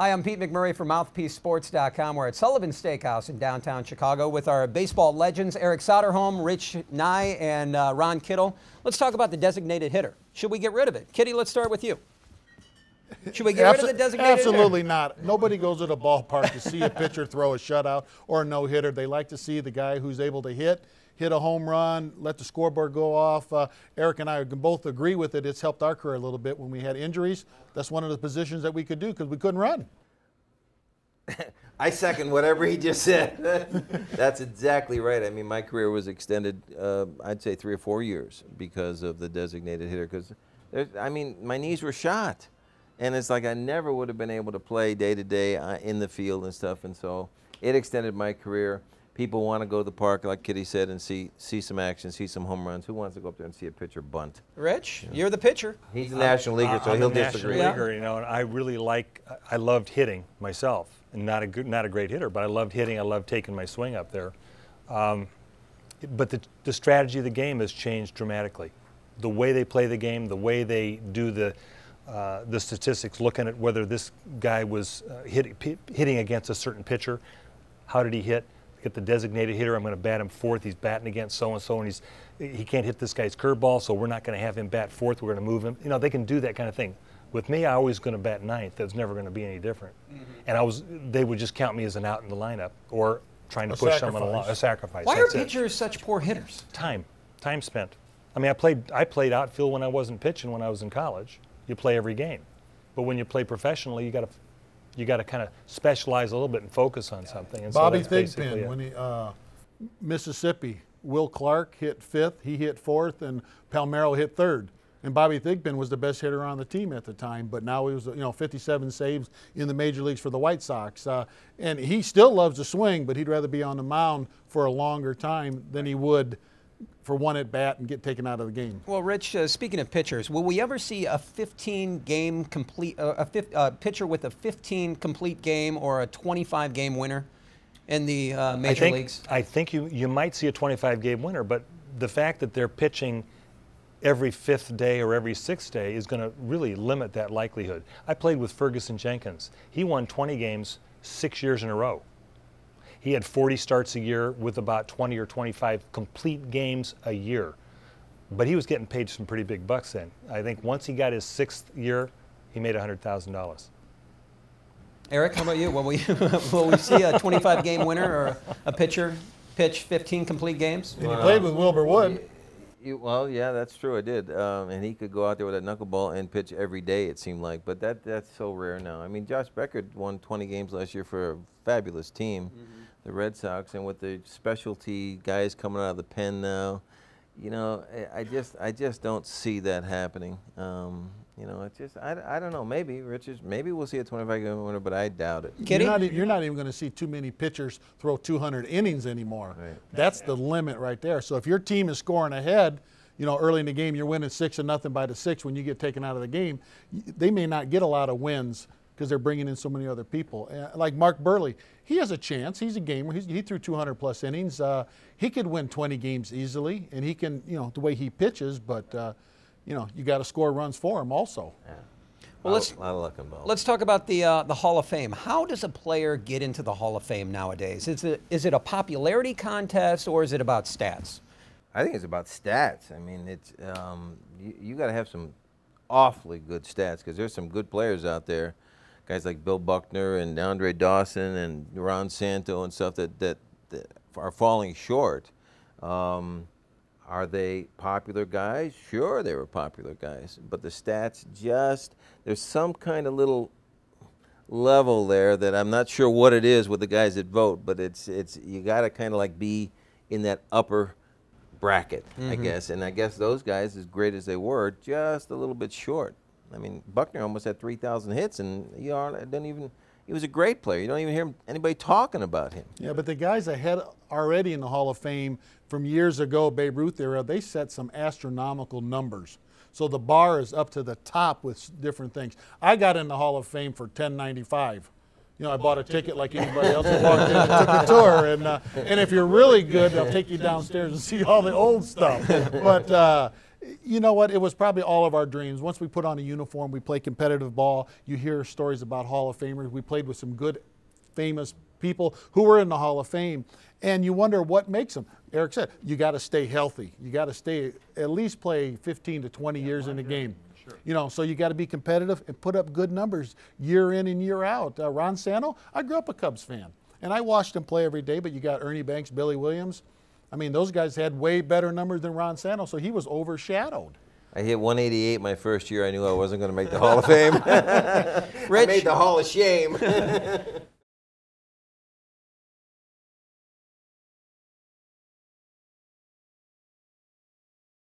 Hi, I'm Pete McMurray from MouthpieceSports.com. We're at Sullivan Steakhouse in downtown Chicago with our baseball legends, Eric Soderholm, Rich Nye, and Ron Kittle. Let's talk about the designated hitter. Should we get rid of it? Kitty, let's start with you. Should we get rid of the designated Absolutely hitter? not. Nobody goes to the ballpark to see a pitcher throw a shutout or a no-hitter. They like to see the guy who's able to hit a home run, let the scoreboard go off. Eric and I can both agree with it. It's helped our career a little bit when we had injuries. That's one of the positions that we could do because we couldn't run. I second whatever he just said. That's exactly right. I mean, my career was extended, I'd say 3 or 4 years because of the designated hitter. Because, I mean, my knees were shot. And it's like I never would have been able to play day-to-day in the field and stuff. And so it extended my career. People want to go to the park, like Kitty said, and see some action, see some home runs. Who wants to go up there and see a pitcher bunt? Rich, you're the pitcher. He's a national leaguer, so he'll disagree. National leaguer, you know, and I really I loved hitting myself, and not a great hitter, but I loved hitting. I loved taking my swing up there. But the strategy of the game has changed dramatically. The way they play the game, the way they do the statistics, looking at whether this guy was hitting against a certain pitcher, how did he hit? Get the designated hitter, I'm going to bat him fourth. He's batting against so-and-so, and he can't hit this guy's curveball, so we're not going to have him bat fourth. We're going to move him. You know, they can do that kind of thing. With me, I always going to bat ninth. That's never going to be any different. Mm-hmm. And they would just count me as an out in the lineup or trying to push someone along. A sacrifice. Why are pitchers such poor hitters? Time spent. I mean, I played outfield when I wasn't pitching when I was in college. You play every game. But when you play professionally, you got to kind of specialize a little bit and focus on something. And Bobby so Thigpen, when he Mississippi, Will Clark hit fifth, he hit fourth, and Palmeiro hit third. And Bobby Thigpen was the best hitter on the team at the time, but now he was 57 saves in the major leagues for the White Sox. And he still loves to swing, but he'd rather be on the mound for a longer time than he would for one at bat and get taken out of the game. Well, Rich, speaking of pitchers, will we ever see a 15-game complete pitcher with a 15 complete game or a 25-game winner in the major leagues? I think you might see a 25-game winner, but the fact that they're pitching every fifth day or every sixth day is going to really limit that likelihood. I played with Ferguson Jenkins. He won 20 games 6 years in a row. He had 40 starts a year with about 20 or 25 complete games a year. But he was getting paid some pretty big bucks then. I think once he got his 6th year, he made $100,000. Eric, how about you? Will we see a 25-game winner or a pitcher pitch 15 complete games? And he played with Wilbur Wood. Well, yeah, that's true. I did, and he could go out there with a knuckleball and pitch every day. It seemed like, but that's so rare now. I mean, Josh Becker won 20 games last year for a fabulous team, the Red Sox, and with the specialty guys coming out of the pen now, you know, I just don't see that happening. You know, it's just I don't know. Maybe Richards, maybe we'll see a 25-game winner, but I doubt it. Kitty? You're not even going to see too many pitchers throw 200 innings anymore. Right. That's the limit right there. So if your team is scoring ahead, you know, early in the game, you're winning 6-0 by the 6th. When you get taken out of the game, they may not get a lot of wins because they're bringing in so many other people. Like Mark Burley, he has a chance. He's a gamer. He threw 200-plus innings. He could win 20 games easily, and he can, you know, the way he pitches, but you know, you got to score runs for him also. Yeah. Well, a lot of luck involved. let's talk about the Hall of Fame. How does a player get into the Hall of Fame nowadays? Is it a popularity contest or is it about stats? I think it's about stats. I mean, it's you got to have some awfully good stats because there's some good players out there, guys like Bill Buckner and Andre Dawson and Ron Santo and stuff that are falling short. Are they popular guys? Sure, they were popular guys, but the stats there's some kind of little level there that I'm not sure what it is with the guys that vote, but it's you got to kind of like be in that upper bracket, I guess. And I guess those guys, as great as they were, just a little bit short. I mean, Buckner almost had 3,000 hits, and he was a great player. You don't even hear anybody talking about him. Yeah, but the guys ahead already in the Hall of Fame from years ago, Babe Ruth era, they set some astronomical numbers. So the bar is up to the top with different things. I got in the Hall of Fame for $10.95. You know, I bought a ticket like anybody else who walked in and took a tour. And if you're really good, they'll take you downstairs and see all the old stuff. But You know what? It was probably all of our dreams. Once we put on a uniform, we play competitive ball. You hear stories about Hall of Famers. We played with some good, famous people who were in the Hall of Fame. And you wonder what makes them. Eric said, you got to stay healthy. You got to stay, at least play 15 to 20 years in a game. Sure. You know, so you got to be competitive and put up good numbers year in and year out. Ron Santo, I grew up a Cubs fan. And I watched him play every day, but you got Ernie Banks, Billy Williams. I mean, those guys had way better numbers than Ron Santo, so he was overshadowed. I hit 188 my first year. I knew I wasn't going to make the Hall of Fame. Rich, I made the Hall of Shame.